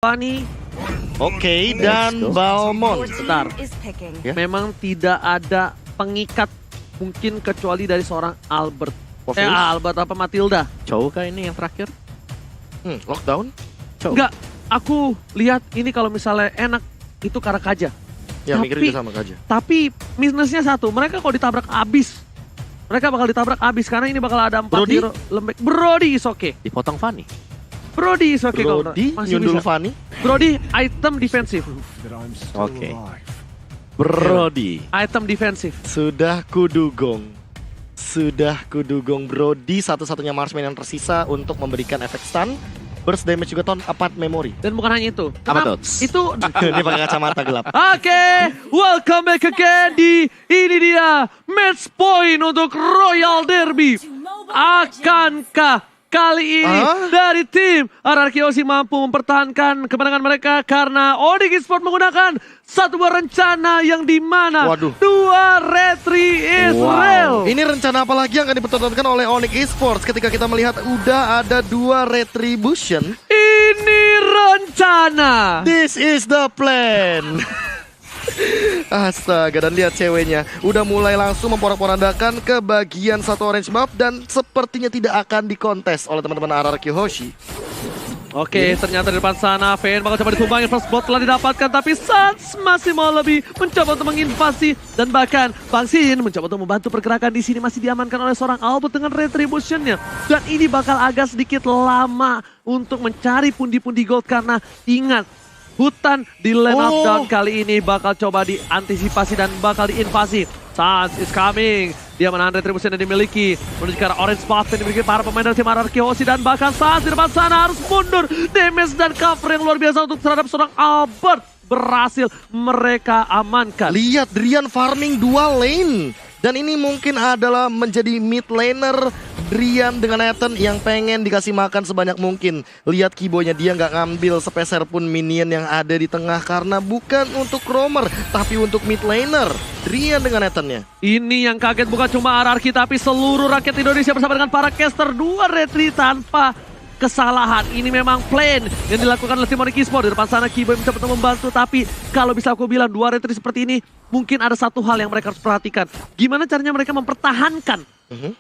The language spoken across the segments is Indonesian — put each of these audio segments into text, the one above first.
Fanny. Oke, dan Balmond. Bentar. Ya. Memang tidak ada pengikat mungkin kecuali dari seorang Albert. Morpheus? Albert apa Matilda? Chow kah ini yang terakhir? Lockdown? Chow. Enggak, aku lihat ini kalau misalnya enak itu Karakaja. Ya, Tapi- mikir juga sama aja. Tapi minusnya satu, mereka kalau ditabrak abis. Mereka bakal ditabrak abis karena ini bakal ada 4 Brody? hero lembek. Brody is okay. Dipotong Fanny. Brody is okay kalau Brody, masih nyundul bisa. Fanny. Brody item defensif. Oke. Brody. Item defensif. Sudah kudugong. Brody satu-satunya marksman yang tersisa untuk memberikan efek stun. Burst damage juga ton apart memory. Dan bukan hanya itu. Apa Kenapa- tuh? Itu Dia pakai kacamata gelap. Oke, welcome back again di ini dia match point untuk Royal Derby. Akankah kali ini dari tim RRQ Osi mampu mempertahankan kemenangan mereka karena Onyx Esports menggunakan satu buah rencana yang dimana Waduh. 2 retri Israel. Ini rencana apa lagi yang akan dipertontonkan oleh Onyx Esports ketika kita melihat udah ada 2 retribution? Ini rencana. This is the plan. Astaga, dan lihat ceweknya udah mulai langsung memporak-porandakan ke bagian satu orange buff dan sepertinya tidak akan dikontes oleh teman-teman RRQ Hoshi. Oke, ternyata di depan sana Vayne bakal coba ditumbangin, first blood telah didapatkan, tapi Sans masih mau lebih mencoba untuk menginvasi dan bahkan Bang Sin mencoba untuk membantu pergerakan di sini masih diamankan oleh seorang Albert dengan retributionnya, dan ini bakal agak sedikit lama untuk mencari pundi-pundi gold karena ingat hutan di lane up down kali ini bakal coba diantisipasi dan bakal diinvasi. Sans is coming. Dia menahan retribution yang dimiliki menuju ke arah orange buff yang dimiliki para pemain dari tim RRQ Hoshi, dan bahkan Sans di depan sana harus mundur. Damage dan cover yang luar biasa untuk terhadap seorang Albert berhasil mereka amankan. Lihat Drian farming 2 lane. Dan ini mungkin adalah menjadi mid laner Drian dengan Nathan yang pengen dikasih makan sebanyak mungkin. Lihat keyboardnya, dia nggak ngambil sepeser pun minion yang ada di tengah karena bukan untuk roamer tapi untuk mid laner. Drian dengan Nathannya. Ini yang kaget bukan cuma RRQ tapi seluruh rakyat Indonesia bersama dengan para caster. 2 retri tanpa kesalahan. Ini memang plan yang dilakukan oleh tim Onyx Esports. Di depan sana Keyboy mencoba untuk membantu, tapi kalau bisa aku bilang 2 retri seperti ini mungkin ada satu hal yang mereka harus perhatikan. Gimana caranya mereka mempertahankan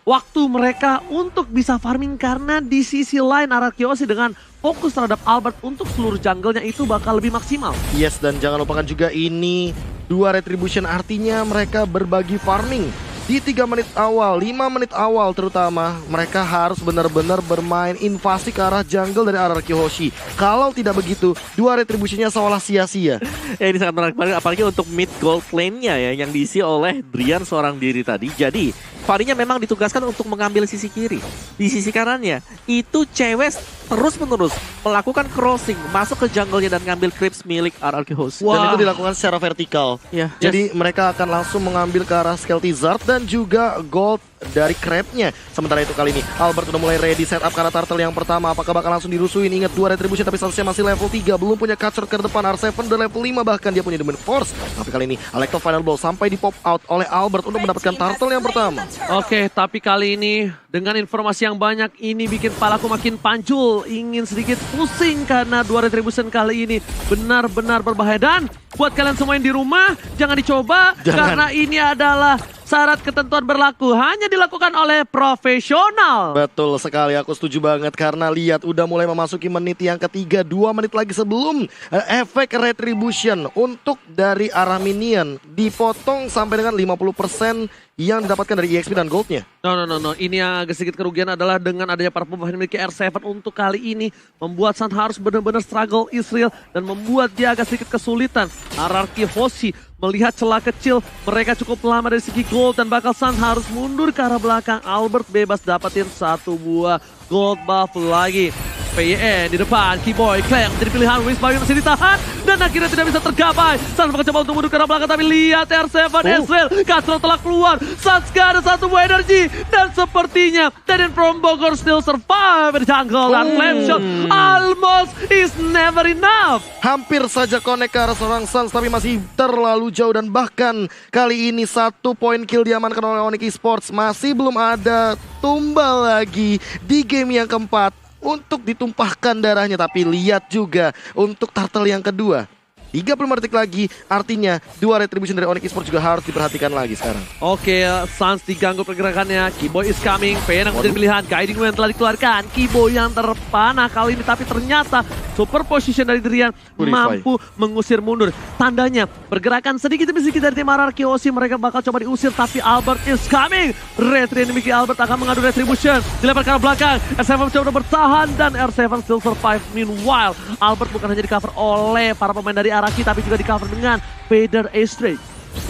waktu mereka untuk bisa farming, karena di sisi lain RRQ Osi dengan fokus terhadap Albert untuk seluruh jungle-nya itu bakal lebih maksimal. Yes, dan jangan lupakan juga ini 2 retribution, artinya mereka berbagi farming. Di 3 menit awal, 5 menit awal terutama, mereka harus benar-benar bermain invasi ke arah jungle dari RRQ Hoshi. Kalau tidak begitu, 2 retribusinya seolah sia-sia. Ya, ini sangat menarik banget, apalagi untuk mid gold lane-nya ya, yang diisi oleh Drian seorang diri tadi. Jadi Farinya memang ditugaskan untuk mengambil sisi kiri. Di sisi kanannya itu cewek terus-menerus melakukan crossing masuk ke jungle-nya dan ngambil creeps milik RRQ Hoshi. Dan itu dilakukan secara vertikal. Ya. Jadi mereka akan langsung mengambil ke arah Skelty Zard dan juga gold dari crabnya. Sementara itu kali ini Albert udah mulai ready setup karena turtle yang pertama. Apakah bakal langsung dirusuin? Ingat 2 retribution tapi statusnya masih level 3. Belum punya catcher ke depan. R7 udah level 5, bahkan dia punya Demon Force. Tapi kali ini Alecto Final Ball sampai di pop out oleh Albert untuk mendapatkan turtle yang pertama. Oke, tapi kali ini dengan informasi yang banyak ini bikin kepalaku makin pancul. Ingin sedikit pusing karena 2 retribution kali ini benar-benar berbahaya. Dan buat kalian semua yang di rumah, jangan dicoba. Karena ini adalah syarat ketentuan berlaku. Hanya dilakukan oleh profesional. Betul sekali, aku setuju banget karena lihat udah mulai memasuki menit yang ketiga. 2 menit lagi sebelum efek retribution untuk dari arah minion dipotong sampai dengan 50% yang didapatkan dari EXP dan goldnya. No. Ini yang agak sedikit kerugian adalah dengan adanya para pemain yang memiliki R7 untuk kali ini membuat San harus benar-benar struggle Israel dan membuat dia agak sedikit kesulitan. RRQ Hoshi melihat celah kecil, mereka cukup lama dari segi gold dan bakal San harus mundur ke arah belakang. Albert bebas dapatin 1 buah gold buff lagi. PYN di depan, Keyboy, Claire menjadi pilihan, Wisbawi masih ditahan dan akhirnya tidak bisa tergapai. Sans bakal coba untuk mundur ke arah belakang, tapi lihat R7 Israel, Castro telah keluar. Sans gak ada 1 buah energi dan sepertinya Teden from Bogor still survive di jungle dan flame shot almost is never enough. Hampir saja connect ke arah seorang Sans tapi masih terlalu jauh, dan bahkan kali ini 1 poin kill diamankan oleh Onyx Esports. Masih belum ada tumbal lagi di game yang keempat. untuk ditumpahkan darahnya. Tapi lihat juga untuk turtle yang kedua. 35 detik lagi, artinya 2 retribution dari Onyx Esports juga harus diperhatikan lagi sekarang. Oke, Suns diganggu pergerakannya. Keyboy is coming. PN yang menjadi pilihan. Guiding Wind telah dikeluarkan. Keyboy yang terpanah kali ini. Tapi ternyata super position dari Drian mampu mengusir mundur. Tandanya pergerakan sedikit demi sedikit dari tim RRQ Hoshi. Mereka bakal coba diusir. Tapi Albert is coming. Retri Miki Albert akan mengadu retribution. Dilempar ke arah belakang. R7 mencoba bertahan. Dan R7 still survive. Meanwhile, Albert bukan hanya di cover oleh para pemain dari Araki, tapi juga di cover dengan Vader Astray.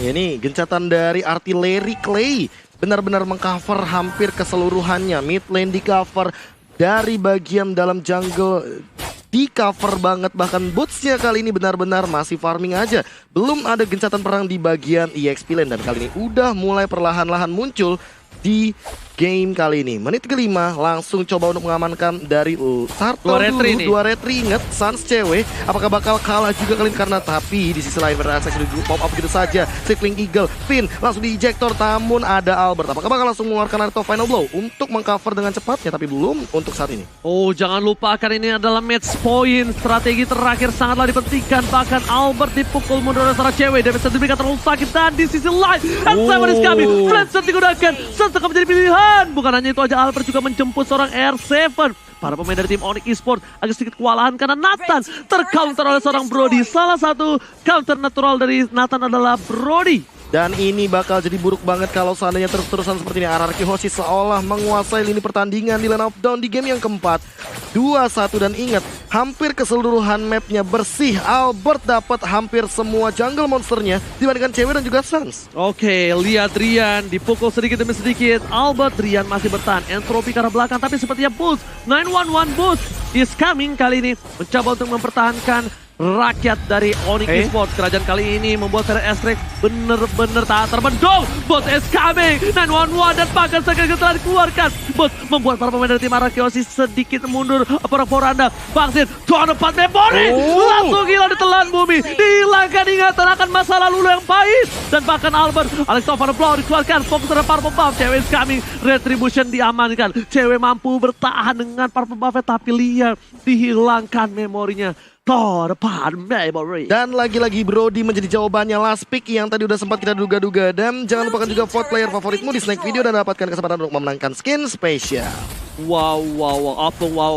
Ini gencatan dari artileri Clay benar-benar mengcover hampir keseluruhannya. Mid lane di cover, dari bagian dalam jungle di cover banget. Bahkan bootsnya kali ini benar-benar masih farming aja. Belum ada gencatan perang di bagian EXP lane. Dan kali ini udah mulai perlahan-lahan muncul di game kali ini. Menit ke-5 langsung coba untuk mengamankan dari Turtle dulu. 2 retri, inget Suns cewek. Apakah bakal kalah juga kali ini? Karena tapi di sisi lain Vertex sudah pop up gitu saja. Circling Eagle, Finn langsung di ejector. Namun ada Albert. Apakah bakal langsung mengeluarkan Naruto Final Blow untuk mengcover dengan cepatnya? Tapi belum untuk saat ini. Oh, jangan lupakan ini adalah match point. Strategi terakhir sangatlah dipentingkan. Bahkan Albert dipukul mundur oleh seorang cewek. Damage diberikan terlalu sakit. Dan di sisi lain, Seven is coming. Flash digunakan. Suns akan menjadi pilihan. Bukan hanya itu aja, Albert juga menjemput seorang R7. Para pemain dari tim Onyx Esports agak sedikit kewalahan karena Nathan tercounter oleh seorang Brody. Salah satu counter natural dari Nathan adalah Brody. Dan ini bakal jadi buruk banget kalau seandainya terus-terusan seperti ini. RRQ Hoshi seolah menguasai lini pertandingan di line of down di game yang keempat. 2-1 dan ingat, hampir keseluruhan mapnya bersih. Albert dapat hampir semua jungle monsternya dibandingkan cewek dan juga Suns. Oke, lihat Rian dipukul sedikit demi sedikit. Albert, Rian masih bertahan. Entropy ke arah belakang tapi sepertinya Boost. 911 Boost is coming kali ini. Mencoba untuk mempertahankan rakyat dari Onyx Esports. Kerajaan kali ini membuat Vader Astray bener-bener tak terbendung. Bot is coming. 911 dan bahkan sekali telah dikeluarkan. Bot membuat para pemain dari tim RRQ Hoshi sedikit mundur. Poranda Bangsin. Tuan 4 memori. Langsung gila ditelan bumi. Dihilangkan ingatan akan masa lalu yang pahit. Dan bahkan Albert, Alexander Blau dikeluarkan. Fokus terhadap Purple Buff. Cewek is coming. Retribution diamankan. Cewek mampu bertahan dengan Purple Buff. Tapi lihat dihilangkan memorinya. Dan lagi-lagi Brody menjadi jawabannya. Last pick yang tadi udah sempat kita duga-duga. Dan jangan lupakan juga vote player favoritmu di Snake Video dan dapatkan kesempatan untuk memenangkan skin spesial. Wow,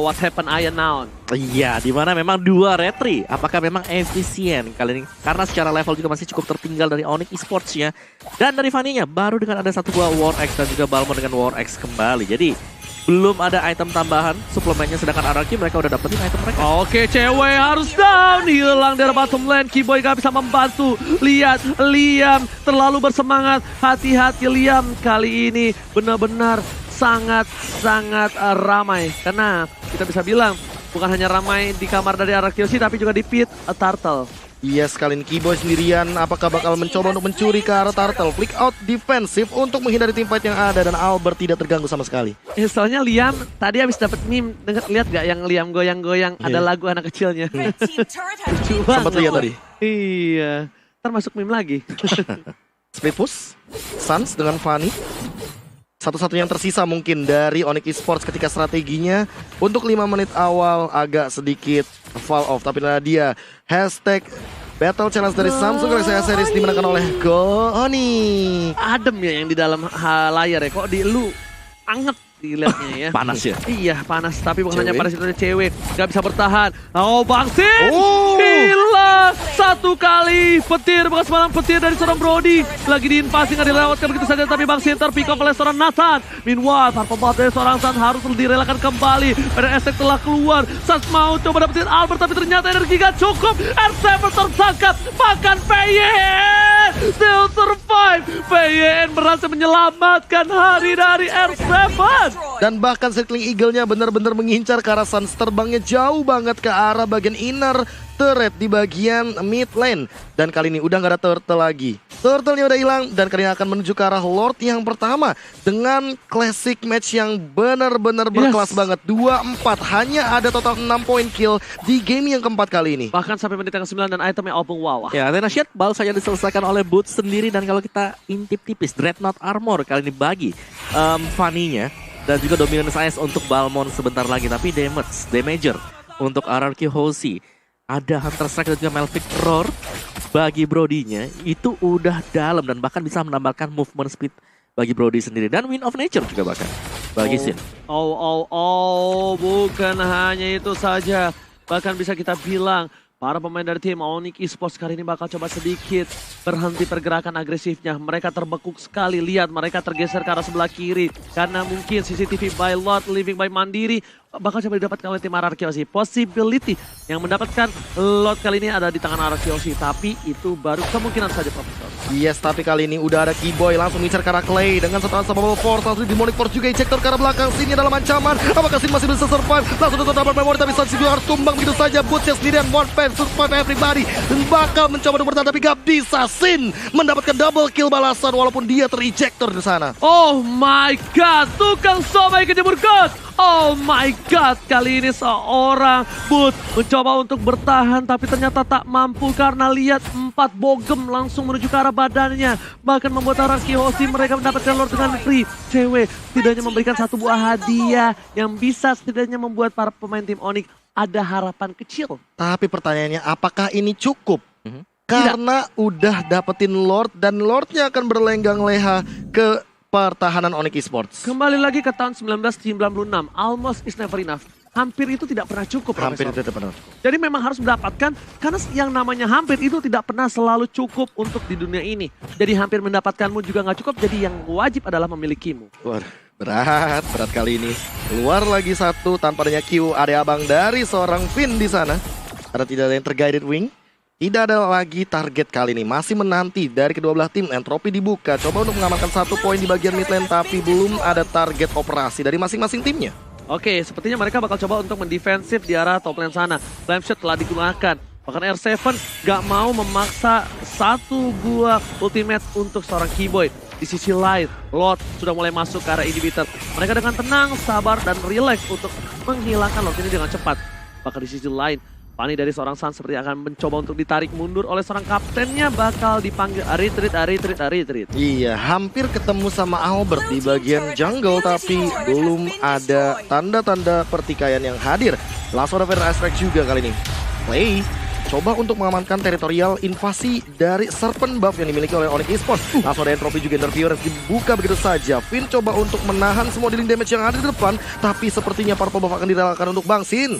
what happened Iron now? Iya, dimana memang 2 retri. Apakah memang efisien kali ini? Karena secara level juga masih cukup tertinggal dari Onyx Esports-nya. Dan dari Fanny-nya, baru dengan ada 1 buah War X dan juga Balmor dengan War X kembali. Jadi belum ada item tambahan suplemennya, sedangkan RRQ mereka udah dapetin item mereka. Oke, cewek harus down. Hilang dari bottom lane. Keyboy gak bisa membantu. Lihat, Liam terlalu bersemangat. Hati-hati Liam. Kali ini benar-benar sangat-sangat ramai. Karena kita bisa bilang bukan hanya ramai di kamar dari RRQ Hoshi, tapi juga di pit Turtle. Iya, sekali ini Keyboy sendirian. Apakah bakal mencoba untuk mencuri ke arah Turtle? Flick out defensif untuk menghindari teamfight yang ada. Dan Albert tidak terganggu sama sekali. Soalnya Liam tadi habis dapat meme. Lihat gak yang Liam goyang-goyang? Ada lagu anak kecilnya. Sempat lihat tadi. Iya. Ntar masuk meme lagi. Split push. Suns dengan Fanny. Satu-satunya yang tersisa mungkin dari Onyx Esports ketika strateginya untuk 5 menit awal agak sedikit fall off. Tapi dia hashtag Battle Challenge dari Samsung Galaxy A Series dimenangkan oleh Goni. Adem ya yang di dalam layar ya. Kok di lu anget dilihatnya ya. Panas ya? Iya, panas. Tapi bukan hanya panas, itu ada cewek. Gak bisa bertahan. Oh, Bangsin! Gila! 1 kali petir, bekas malam petir dari seorang Brody. Lagi diinvasi, gak dilewatkan begitu saja. Tapi Bangsin terpick off oleh seorang Nathan. Meanwhile, Purple Buff dari seorang Suns harus direlakan kembali. Pada Estek telah keluar. Suns mau coba dapetin Albert, tapi ternyata energi gak cukup. R7 tertangkap. Bahkan PYN still survive. PYN berhasil menyelamatkan hari dari R7. Dan bahkan Circling Eagle-nya benar-benar mengincar ke arah Suns. Terbangnya jauh banget ke arah bagian inner turret di bagian mid lane. Dan kali ini udah gak ada turtle lagi. Turtle-nya udah hilang dan kali ini akan menuju ke arah Lord yang pertama. Dengan classic match yang benar-benar berkelas banget. 2-4, hanya ada total 6 point kill di game yang keempat kali ini. Bahkan sampai menit yang ke-9 dan itemnya open wow. Ya, Athena Shield baru saja diselesaikan oleh Boots sendiri. Dan kalau kita intip tipis, Dreadnought Armor kali ini bagi Fanny-nya. dan juga Dominance Ice untuk Balmond sebentar lagi. Tapi damager untuk RRQ Hoshi. Ada Hunter Strike dan juga Melvic Roar bagi Brody-nya itu udah dalam dan bahkan bisa menambahkan movement speed bagi Brody sendiri. Dan Wind of Nature juga bahkan bagi Sin. Bukan hanya itu saja. Bahkan bisa kita bilang para pemain dari tim Onyx Esports kali ini bakal coba sedikit berhenti pergerakan agresifnya. Mereka terbekuk sekali, lihat mereka tergeser ke arah sebelah kiri. Karena mungkin CCTV by Lot, Living by Mandiri bakal coba didapatkan oleh tim RRQ Hoshi. Possibility yang mendapatkan Lot kali ini ada di tangan RRQ Hoshi. Tapi itu baru kemungkinan saja, Profesor. Yes, tapi kali ini udah ada Keyboy langsung ngincar ke arah Clay dengan satu unstoppable force. Langsung Demonic Force juga ejector ke arah belakang. Sini dalam ancaman. Apakah Sin masih bisa survive? Langsung tutup dapat memory tapi Sun juga harus tumbang begitu saja. Bootsnya sendirian, one fan, survive everybody. Dan bakal mencoba untuk bertahan tapi gak bisa. Sin mendapatkan double kill balasan walaupun dia terejector di sana. Oh my god, tukang somai kejemur god. Oh my god, kali ini seorang Boot mencoba untuk bertahan tapi ternyata tak mampu karena lihat 4 bogem langsung menuju ke arah badannya. Bahkan membuat RRQ Hoshi mereka mendapatkan Lord dengan free. Cewek setidaknya memberikan satu buah hadiah yang bisa setidaknya membuat para pemain tim Onyx ada harapan kecil. Tapi pertanyaannya apakah ini cukup? Karena udah dapetin Lord dan Lordnya akan berlenggang leha ke pertahanan Onyx Esports. Kembali lagi ke tahun 1996, almost is never enough. Hampir itu tidak pernah cukup, Hampir Profesor. itu benar. Jadi memang harus mendapatkan, karena yang namanya hampir itu tidak pernah selalu cukup untuk di dunia ini. Jadi hampir mendapatkanmu juga nggak cukup, jadi yang wajib adalah memilikimu. Waduh, berat kali ini. Keluar lagi satu tanpa adanya Q, ada abang dari seorang Finn di sana. Karena tidak ada yang terguided wing. Tidak ada lagi target kali ini, masih menanti dari kedua belah tim. Entropi dibuka, coba untuk mengamankan 1 poin di bagian mid lane, tapi belum ada target operasi dari masing-masing timnya. Oke, sepertinya mereka bakal coba untuk mendefensif di arah top lane sana. Flame shot telah digunakan, bahkan R7 gak mau memaksa satu buah ultimate untuk seorang Keyboy. Di sisi lain, Lord sudah mulai masuk ke arah inhibitor. Mereka dengan tenang, sabar, dan relax untuk menghilangkan Lord ini dengan cepat. Bahkan di sisi lain, Fanny dari seorang Sun seperti akan mencoba untuk ditarik mundur oleh seorang kaptennya, bakal dipanggil retreat. Iya, hampir ketemu sama Albert di bagian jungle, tapi belum ada tanda-tanda pertikaian yang hadir. Langsung ada Fire Strike juga kali ini. Play coba untuk mengamankan teritorial invasi dari Serpent buff yang dimiliki oleh Onyx Esports. Langsung ada Entropy juga, interference dibuka begitu saja. Finn coba untuk menahan semua dealing damage yang ada di depan, tapi sepertinya purple buff akan direlakan untuk Bang Sin.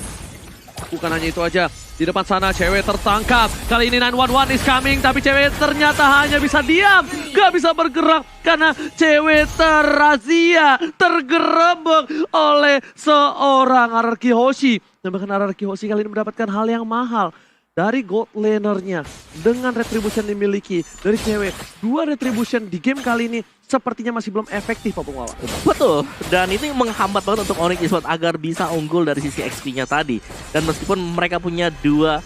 Bukan hanya itu aja, di depan sana cewek tertangkap. Kali ini 911 is coming, tapi cewek ternyata hanya bisa diam, gak bisa bergerak karena cewek terrazia, tergerebek oleh seorang RRQ Hoshi. Dan bahkan RRQ Hoshi kali ini mendapatkan hal yang mahal dari gold lanernya dengan retribution dimiliki dari cewek. 2 retribution di game kali ini sepertinya masih belum efektif, Pak Punggawa. Betul, dan itu menghambat banget untuk Onyx Esports agar bisa unggul dari sisi XP-nya tadi. Dan meskipun mereka punya 2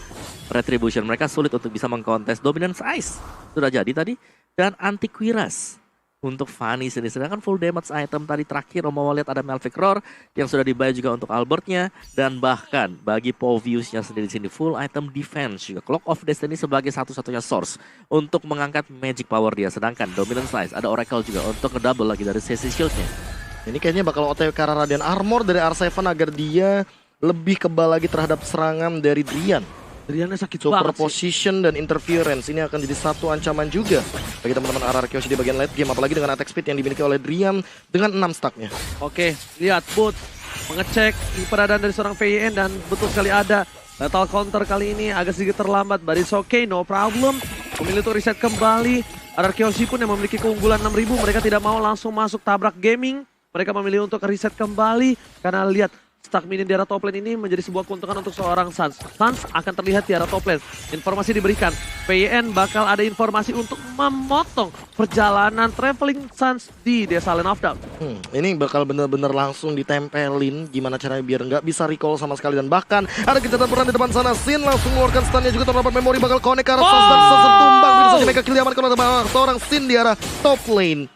retribution, mereka sulit untuk bisa mengkontes Dominance Ice. Sudah jadi tadi, dan Antiquiras untuk Fanny sendiri. Sedangkan full damage item tadi terakhir, mau lihat ada Melvic Roar yang sudah dibayar juga untuk Albertnya. Dan bahkan bagi Povius-nya sendiri di sini full item defense juga. Clock of Destiny sebagai satu-satunya source untuk mengangkat magic power dia. Sedangkan Dominant Slice ada Oracle juga untuk ngedouble lagi dari sesi shield-nya. Ini kayaknya bakal OTW ke arah Radiant Armor dari R7 agar dia lebih kebal lagi terhadap serangan dari Drian. Driannya sakit banget sih. Superposition dan interference ini akan jadi satu ancaman juga bagi teman-teman RRQ Hoshi di bagian late game, apalagi dengan attack speed yang dimiliki oleh Drian dengan 6 stacknya. Oke, lihat Boot mengecek keberadaan dari seorang VYN dan betul sekali ada lethal counter kali ini agak sedikit terlambat, but it's okay, no problem. Memilih untuk reset kembali. RRQ Hoshi pun yang memiliki keunggulan 6000, mereka tidak mau langsung masuk tabrak gaming. Mereka memilih untuk reset kembali karena lihat stack minion di arah top lane ini menjadi sebuah keuntungan untuk seorang Suns. Suns akan terlihat di arah top lane. Informasi diberikan, PYN bakal ada informasi untuk memotong perjalanan traveling Suns di desa Land of Doubt. Ini bakal bener-bener langsung ditempelin gimana caranya biar nggak bisa recall sama sekali. Dan bahkan ada kejutan peran di depan sana. Sin langsung mengeluarkan stunnya juga, terdapat memori bakal connect ke arah Suns dan Suns tumbang. Bisa saja mega kill diamankan oleh seorang Sin di arah top lane.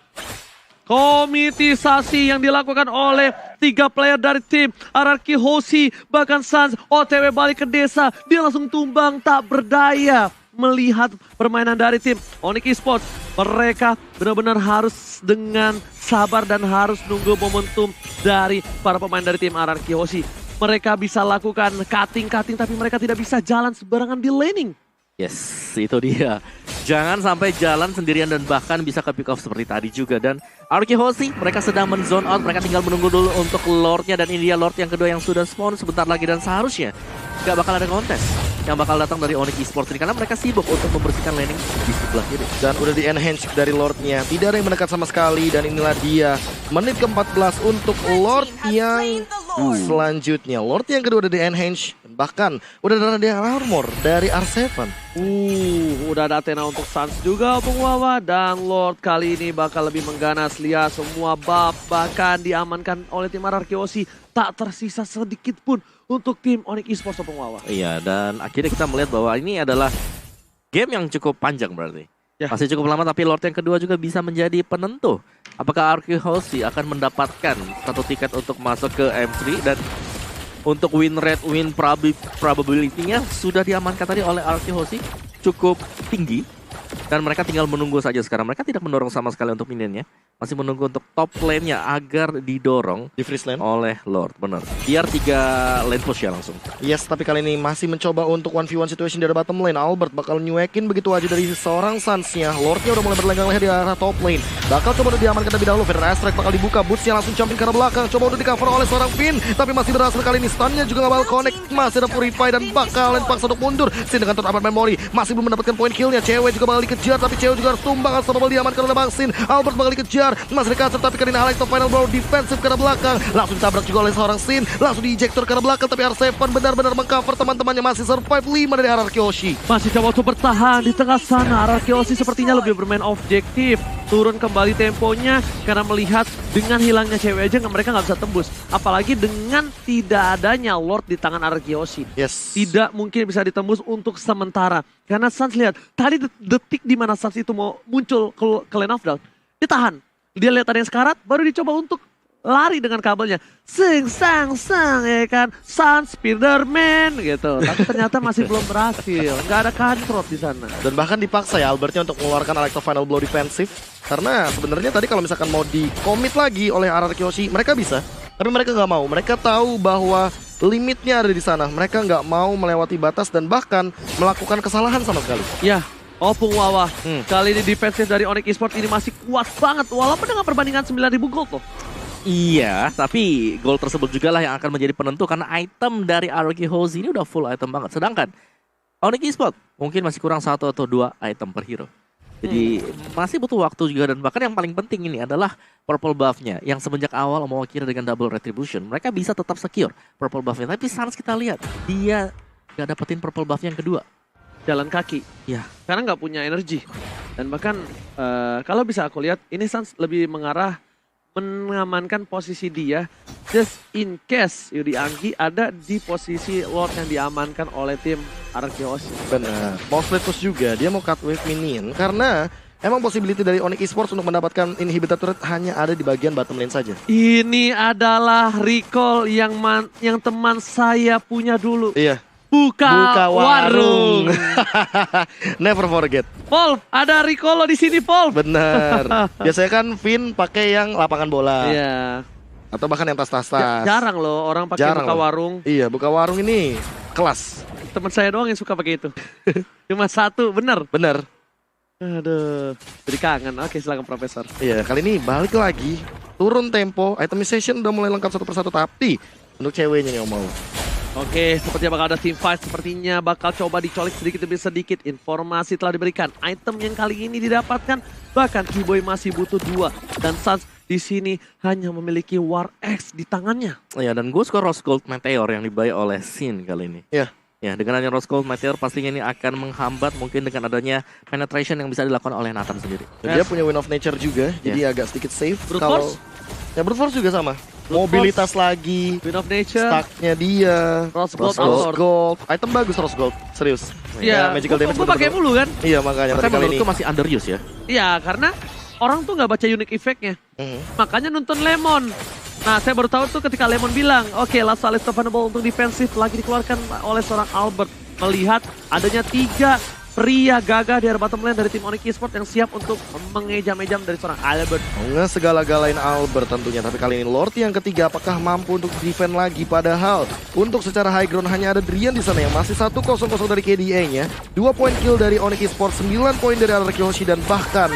Komitisasi yang dilakukan oleh 3 player dari tim RRQ Hoshi, bahkan Suns OTW balik ke desa, dia langsung tumbang tak berdaya. melihat permainan dari tim Onyx Esports. Mereka benar-benar harus dengan sabar dan harus nunggu momentum dari para pemain dari tim RRQ Hoshi. Mereka bisa lakukan cutting tapi mereka tidak bisa jalan sembarangan di laning. Yes, itu dia. Jangan sampai jalan sendirian dan bahkan bisa ke pick off seperti tadi juga. Dan RRQ Hoshi, mereka sedang men-zone out. Mereka tinggal menunggu dulu untuk Lordnya. Dan ini dia Lord yang kedua yang sudah spawn sebentar lagi. Dan seharusnya gak bakal ada kontes yang bakal datang dari Onyx Esports ini. Karena mereka sibuk untuk membersihkan laning di sebelah kiri. Dan udah di-enhance dari Lordnya. Tidak ada yang mendekat sama sekali. Dan inilah dia menit ke-14 untuk Lord yang selanjutnya. Lord yang kedua udah di-enhance. Bahkan udah ada armor dari R7. Udah ada Athena untuk Suns juga Bung Wawa. Dan Lord kali ini bakal lebih mengganas. Lihat semua buff bahkan diamankan oleh tim RRQ Hoshi. Tak tersisa sedikit pun untuk tim Onyx Esports Bung Wawa. Iya, dan akhirnya kita melihat bahwa ini adalah game yang cukup panjang berarti. Ya. Masih cukup lama, tapi Lord yang kedua juga bisa menjadi penentu. Apakah RRQ Hoshi akan mendapatkan satu tiket untuk masuk ke M3 dan untuk win rate, win probability-nya sudah diamankan tadi oleh RRQ Hoshi cukup tinggi. Dan mereka tinggal menunggu saja sekarang. Mereka tidak mendorong sama sekali untuk minionnya. Masih menunggu untuk top lane-nya agar didorong Di freeze lane oleh Lord, benar. Biar 3 lane push ya langsung. Yes, tapi kali ini masih mencoba untuk 1v1 situation dari bottom lane. Albert bakal nyuekin begitu aja dari seorang Suns-nya. Lordnya udah mulai berlenggang leher di arah top lane. Bakal coba udah diamankan terlebih dahulu. Federer Strike bakal dibuka. Boots-nya langsung jumping ke arah belakang. Coba udah di cover oleh seorang Finn. Tapi masih berhasil kali ini. Stun-nya juga gak bakal connect. Masih ada Purify dan bakalan paksa untuk mundur. Sin dengan turn memory. Masih belum mendapatkan point kill-nya. Cewek juga bakal dikejar. Tapi cewek juga harus tumbang. Unstoppable diamankan oleh Bang Sin. Albert bakal dikejar. Masih dikasih tapi kali ini Alex top final blow defensif ke arah belakang. Langsung ditabrak juga oleh seorang Sin. Langsung diejector ke arah belakang. Tapi R7 benar-benar mengcover teman-temannya. Masih survive 5 dari RRQ Hoshi. Masih coba untuk bertahan di tengah sana. RRQ Hoshi sepertinya lebih bermain objektif. Turun kembali temponya karena melihat dengan hilangnya cewek aja mereka nggak bisa tembus. Apalagi dengan tidak adanya Lord di tangan RRQ Hoshi. Yes. Tidak mungkin bisa ditembus untuk sementara. Karena Suns lihat, tadi detik di mana Suns itu mau muncul ke lane of down, ditahan. Dia lihat ada yang sekarat, baru dicoba untuk lari dengan kabelnya. Sing, sang, ya kan. Suns, Spiderman gitu. Tapi ternyata masih belum berhasil. Nggak ada control di sana. Dan bahkan dipaksa ya Albertnya untuk mengeluarkan Alex final blow defensif. Karena sebenarnya tadi kalau misalkan mau di-commit lagi oleh RRQ Hoshi, mereka bisa. Tapi mereka nggak mau. Mereka tahu bahwa limitnya ada di sana. Mereka nggak mau melewati batas dan bahkan melakukan kesalahan sama sekali. Ya, Opung Wawa. Kali ini defensif dari Onyx Esports ini masih kuat banget. Walaupun dengan perbandingan 9.000 gold loh. Iya, tapi gol tersebut juga lah yang akan menjadi penentu karena item dari RRQ Hoshi ini udah full item banget. Sedangkan Onyx Esports mungkin masih kurang 1 atau 2 item per hero. Jadi masih butuh waktu juga dan bahkan yang paling penting ini adalah purple buff-nya yang semenjak awal mewakili dengan double retribution. Mereka bisa tetap secure purple buff-nya. Tapi Suns kita lihat, dia gak dapetin purple buff yang kedua. Jalan kaki. Ya. Karena nggak punya energi. Dan bahkan kalau bisa aku lihat, ini Suns lebih mengarah mengamankan posisi dia just in case Yudi Anggi ada di posisi Lord yang diamankan oleh tim RRQ Hoshi. Benar. Mau split push juga, dia mau cut wave minion karena emang possibility dari Onyx Esports untuk mendapatkan inhibitor turret hanya ada di bagian bottom lane saja. Ini adalah recall yang teman saya punya dulu. Iya. Buka warung. Never forget. Paul, ada recall di sini, Paul. Bener. Biasanya kan Vin pakai yang lapangan bola. Iya. Atau bahkan yang tas-tas. Jarang loh orang pakai buka warung. Iya, buka warung ini kelas. Teman saya doang yang suka pakai itu. Cuma satu, bener. Bener. Aduh, jadi kangen. Oke, silakan Profesor. Iya, kali ini balik lagi. Turun tempo, itemization udah mulai lengkap satu persatu. Tapi untuk ceweknya nih yang mau. Oke, sepertinya bakal ada team fight. Sepertinya bakal coba dicolek sedikit demi sedikit. Informasi telah diberikan. Item yang kali ini didapatkan. Bahkan T-Boy masih butuh 2. Dan Suns di sini hanya memiliki War X di tangannya. Iya, dan gue suka Rose Gold Meteor yang dibayar oleh Sin kali ini. Iya. Ya, dengan adanya Rose Gold Meteor pastinya ini akan menghambat mungkin dengan adanya penetration yang bisa dilakukan oleh Nathan sendiri. Dan dia punya Wind of Nature juga, jadi agak sedikit safe. Brute Kalau Force? Ya Brute Force juga sama. Brute Mobilitas lagi, Wind of Nature, stacknya dia, Rose Gold, Rose Gold. Item bagus Rose Gold, serius. Iya, magical damage gue pakai betul-betul. mulu kan. Iya makanya Tapi tapi kali ini. menurutku masih underuse ya. Iya, karena orang tuh nggak baca unique effect-nya. Makanya nonton Lemon. Nah, saya baru tahu tuh ketika Lemon bilang, oke, Last Stop Unable untuk defensif lagi dikeluarkan oleh seorang Albert. Melihat adanya 3 pria gagah di area bottom lane dari tim Onyx Esports yang siap untuk mengejam-ejam dari seorang Albert. Segala-galain Albert tentunya, tapi kali ini Lord yang ketiga apakah mampu untuk defend lagi? Padahal untuk secara high ground hanya ada Drian di sana yang masih 1-0 dari KDA-nya. 2 poin kill dari Onyx Esports, 9 poin dari Araki Hoshi, dan bahkan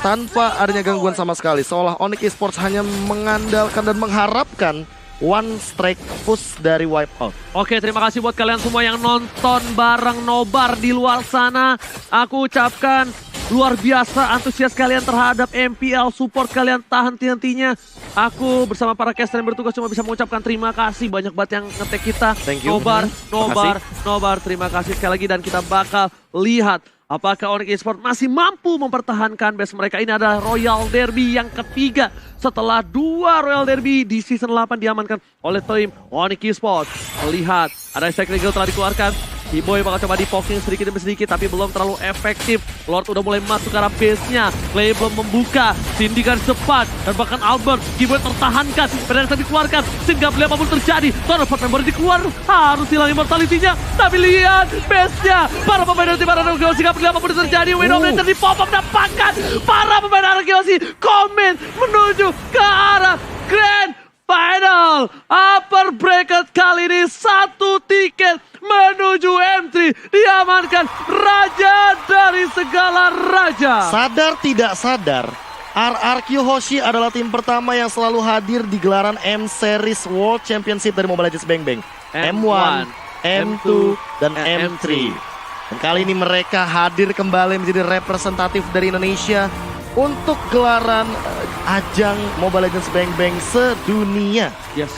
tanpa adanya gangguan sama sekali. Seolah Onyx Esports hanya mengandalkan dan mengharapkan one strike push dari Wipeout. Oke, terima kasih buat kalian semua yang nonton bareng Nobar di luar sana. Aku ucapkan luar biasa antusias kalian terhadap MPL, support kalian tahan henti-hentinya. Aku bersama para caster yang bertugas cuma bisa mengucapkan terima kasih. Banyak banget yang ngetek kita. Thank you. Nobar, terima kasih sekali lagi. Dan kita bakal lihat apakah Onyx Esports masih mampu mempertahankan base mereka. Ini adalah Royal Derby yang ketiga setelah 2 Royal Derby di season 8 diamankan oleh tim Onyx Esports. Melihat ada Stack Regal telah dikeluarkan. T-Boy bakal coba di-poking sedikit demi sedikit tapi belum terlalu efektif. Lord udah mulai masuk ke arah base-nya. Clay belum membuka. Sindikan cepat. Dan bahkan Albert, T-Boy tertahankan. Pedangnya dikeluarkan. Sin gak boleh apapun terjadi. Tornovat member dikeluar. Harus hilang immortality-nya. Tapi lihat base-nya. Para pemain dari tim Araki Hoshi gak boleh apapun terjadi. Widow Blazer di pop-up dapatkan. Para pemain Araki Hoshi komen menuju ke arah Grand Final. Upper bracket kali ini 1 tiket menuju M3 diamankan raja dari segala raja. Sadar tidak sadar, RRQ Hoshi adalah tim pertama yang selalu hadir di gelaran M-Series World Championship dari Mobile Legends Bang Bang. M1, M2, dan M3. Dan kali ini mereka hadir kembali menjadi representatif dari Indonesia untuk gelaran ajang Mobile Legends Bang Bang sedunia. Yes.